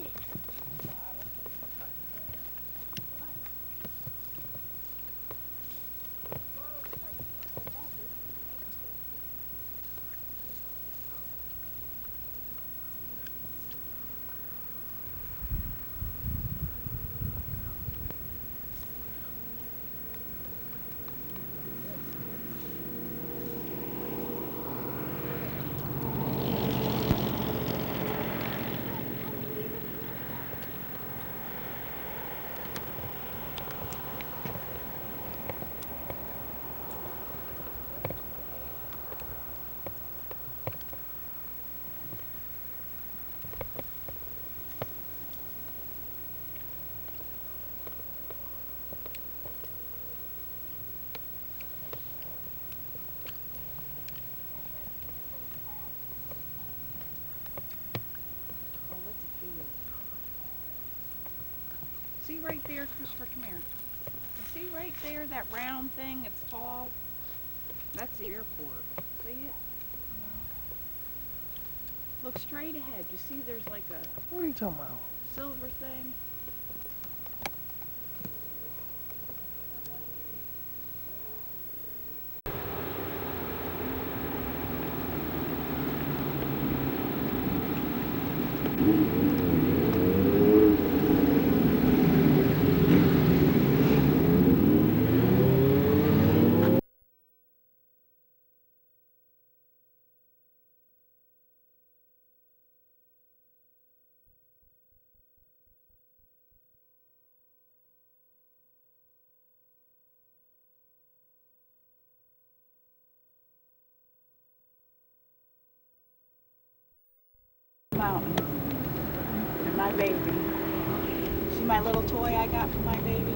it? See right there, Christopher, come here. You see right there, that round thing, it's tall? That's the airport. See it? No. Look straight ahead. You see there's like a What are you talking about? silver thing? Mountain. And my baby. See my little toy I got for my baby?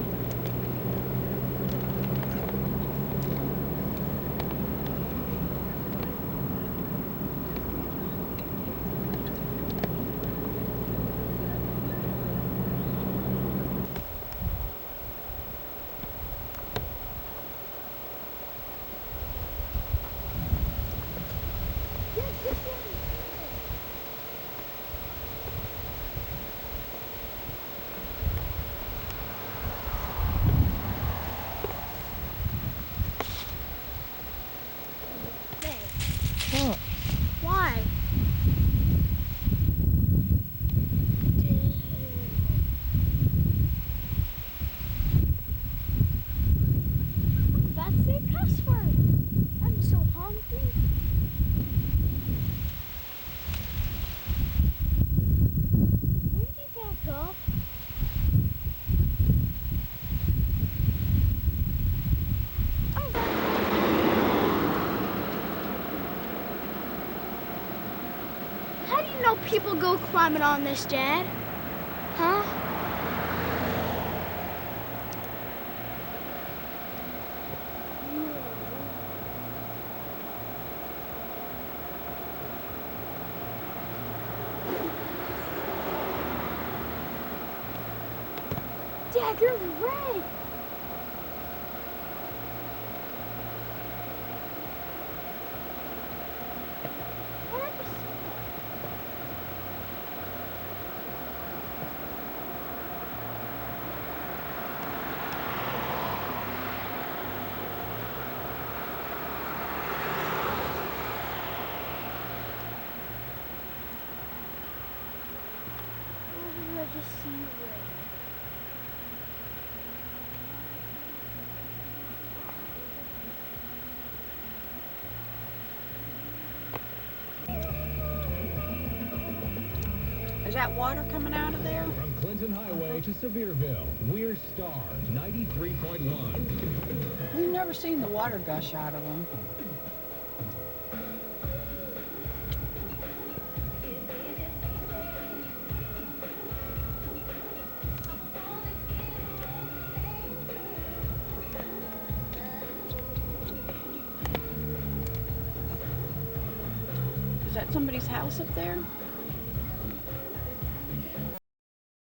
What? Why? That's the cuss word. I'm so hungry. When did you back up? How do you know people go climbing on this, Dad? Huh? Dad, you're red. What are you I just see red. Is that water coming out of there? From Clinton Highway to Sevierville, we're Star 93.1. We've never seen the water gush out of them. Is that somebody's house up there?